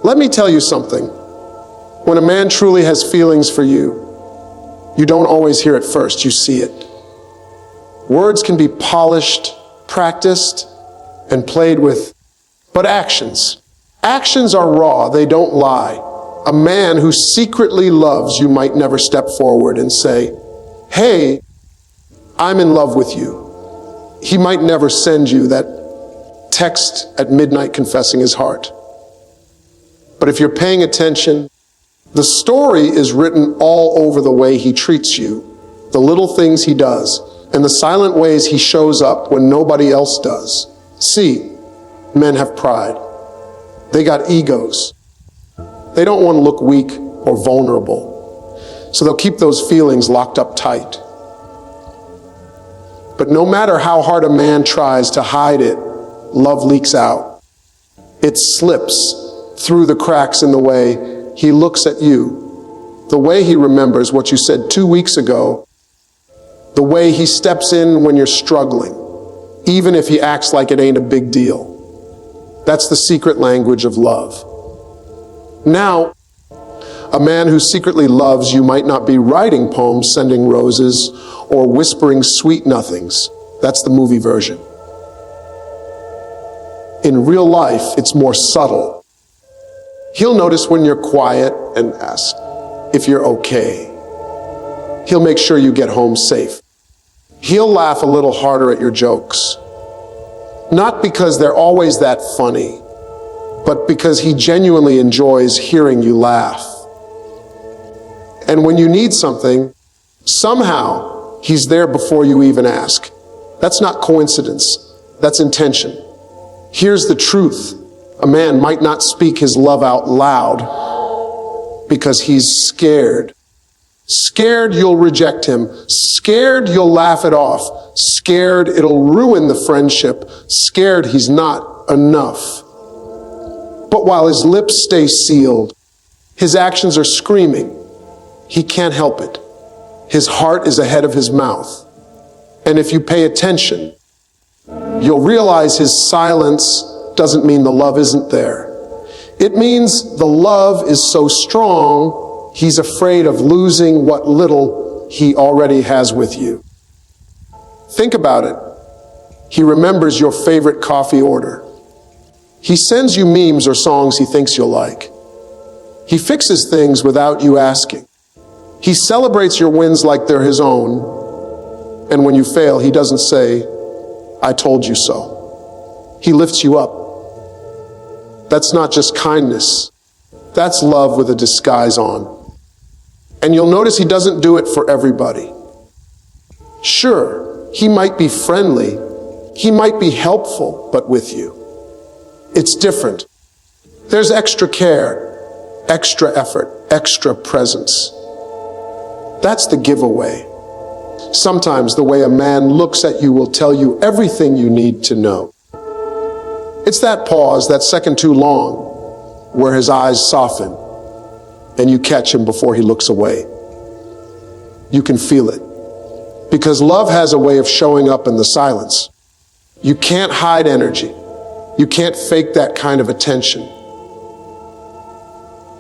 Let me tell you something. When a man truly has feelings for you, you don't always hear it first, you see it. Words can be polished, practiced, and played with, but actions are raw, they don't lie. A man who secretly loves you might never step forward and say, "Hey, I'm in love with you." He might never send you that text at midnight confessing his heart. But if you're paying attention, the story is written all over the way he treats you, the little things he does, and the silent ways he shows up when nobody else does. See, men have pride. They got egos. They don't want to look weak or vulnerable, so they'll keep those feelings locked up tight. But no matter how hard a man tries to hide it, love leaks out. It slips through the cracks in the way he looks at you, the way he remembers what you said 2 weeks ago, the way he steps in when you're struggling, even if he acts like it ain't a big deal. That's the secret language of love. Now, a man who secretly loves you might not be writing poems, sending roses, or whispering sweet nothings. That's the movie version. In real life, it's more subtle. He'll notice when you're quiet and ask if you're okay. He'll make sure you get home safe. He'll laugh a little harder at your jokes. Not because they're always that funny, but because he genuinely enjoys hearing you laugh. And when you need something, somehow he's there before you even ask. That's not coincidence, that's intention. Here's the truth. A man might not speak his love out loud because he's scared. Scared you'll reject him. Scared you'll laugh it off. Scared it'll ruin the friendship. Scared he's not enough. But while his lips stay sealed, his actions are screaming. He can't help it. His heart is ahead of his mouth. And if you pay attention, you'll realize his silence doesn't mean the love isn't there. It means the love is so strong, he's afraid of losing what little he already has with you. Think about it. He remembers your favorite coffee order. He sends you memes or songs he thinks you'll like. He fixes things without you asking. He celebrates your wins like they're his own. And when you fail, he doesn't say, "I told you so." He lifts you up. That's not just kindness. That's love with a disguise on. And you'll notice he doesn't do it for everybody. Sure, he might be friendly, he might be helpful, but with you, it's different. There's extra care, extra effort, extra presence. That's the giveaway. Sometimes the way a man looks at you will tell you everything you need to know. It's that pause, that second too long, where his eyes soften and you catch him before he looks away. You can feel it. Because love has a way of showing up in the silence. You can't hide energy. You can't fake that kind of attention.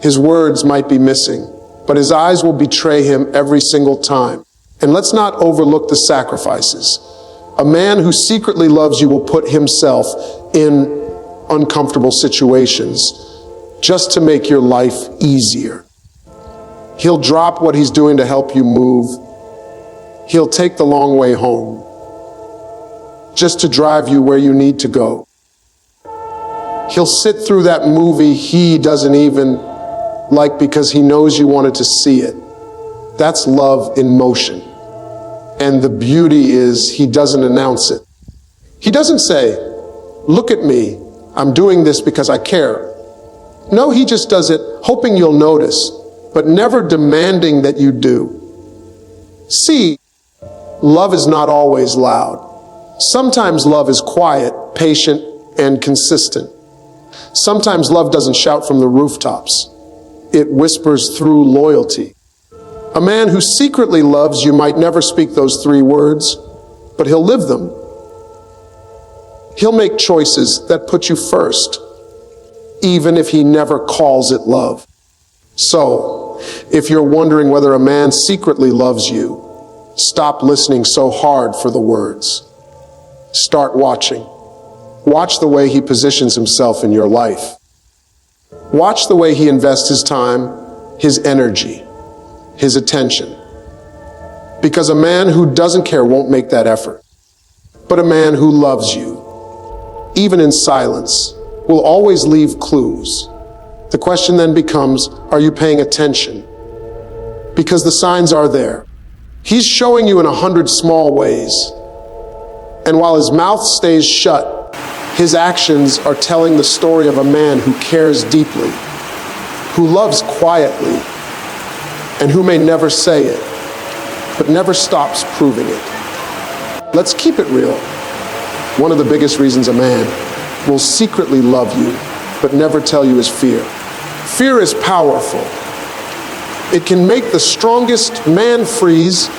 His words might be missing, but his eyes will betray him every single time. And let's not overlook the sacrifices. A man who secretly loves you will put himself in uncomfortable situations just to make your life easier. He'll drop what he's doing to help you move. He'll take the long way home just to drive you where you need to go. He'll sit through that movie he doesn't even like because he knows you wanted to see it. That's love in motion. And the beauty is he doesn't announce it. He doesn't say, "Look at me, I'm doing this because I care." No, he just does it hoping you'll notice, but never demanding that you do. See, love is not always loud. Sometimes love is quiet, patient, and consistent. Sometimes love doesn't shout from the rooftops. It whispers through loyalty. A man who secretly loves you might never speak those 3 words, but he'll live them. He'll make choices that put you first. even if he never calls it love. So, if you're wondering whether a man secretly loves you, stop listening so hard for the words. Start watching. Watch the way he positions himself in your life. Watch the way he invests his time, his energy, his attention. Because a man who doesn't care won't make that effort. But a man who loves you, even in silence, will always leave clues. The question then becomes, are you paying attention? Because the signs are there. He's showing you in 100 small ways. And while his mouth stays shut, his actions are telling the story of a man who cares deeply, who loves quietly, and who may never say it, but never stops proving it. Let's keep it real. One of the biggest reasons a man will secretly love you, but never tell you is fear. Fear is powerful. It can make the strongest man freeze.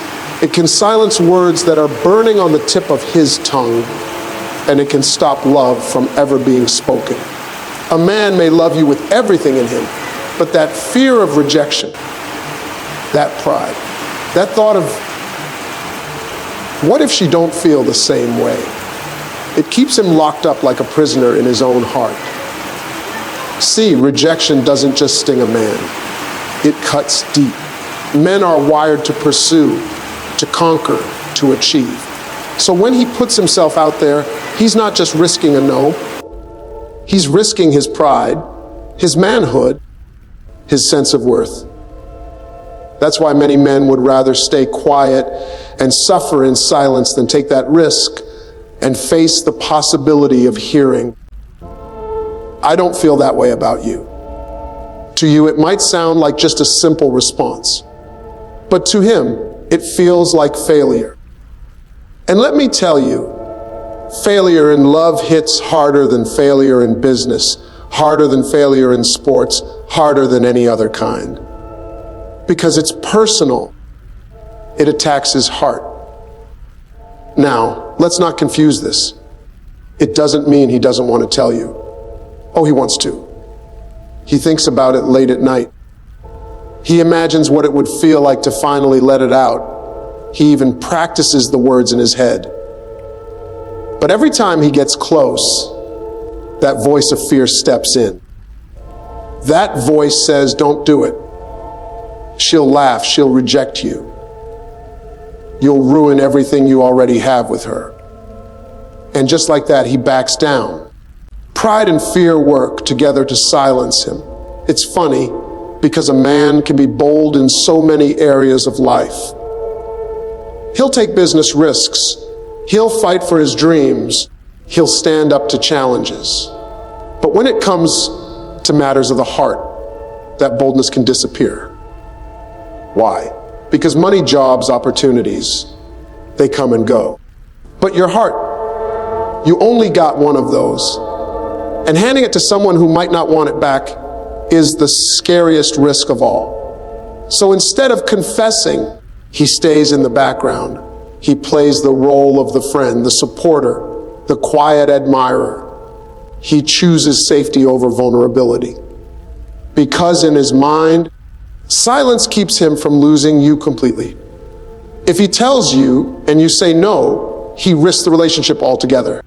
It can silence words that are burning on the tip of his tongue, and it can stop love from ever being spoken. A man may love you with everything in him, but that fear of rejection, that pride, that thought of, what if she don't feel the same way? It keeps him locked up like a prisoner in his own heart. See, rejection doesn't just sting a man. It cuts deep. Men are wired to pursue, to conquer, to achieve. So when he puts himself out there, he's not just risking a no. He's risking his pride, his manhood, his sense of worth. That's why many men would rather stay quiet and suffer in silence than take that risk and face the possibility of hearing, I don't feel that way about you. To you, it might sound like just a simple response, but to him, it feels like failure. And let me tell you, failure in love hits harder than failure in business, harder than failure in sports, harder than any other kind. Because it's personal. It attacks his heart. Now, let's not confuse this. It doesn't mean he doesn't want to tell you. Oh, he wants to. He thinks about it late at night. He imagines what it would feel like to finally let it out. He even practices the words in his head. But every time he gets close, that voice of fear steps in. That voice says, don't do it. She'll laugh, she'll reject you. You'll ruin everything you already have with her. And just like that, he backs down. Pride and fear work together to silence him. It's funny, because a man can be bold in so many areas of life. He'll take business risks. He'll fight for his dreams. He'll stand up to challenges. But when it comes to matters of the heart, that boldness can disappear. Why? Because money, jobs, opportunities, they come and go. But your heart, you only got one of those. And handing it to someone who might not want it back is the scariest risk of all. So instead of confessing, he stays in the background. He plays the role of the friend, the supporter, the quiet admirer. He chooses safety over vulnerability. Because in his mind, silence keeps him from losing you completely. If he tells you and you say no, he risks the relationship altogether.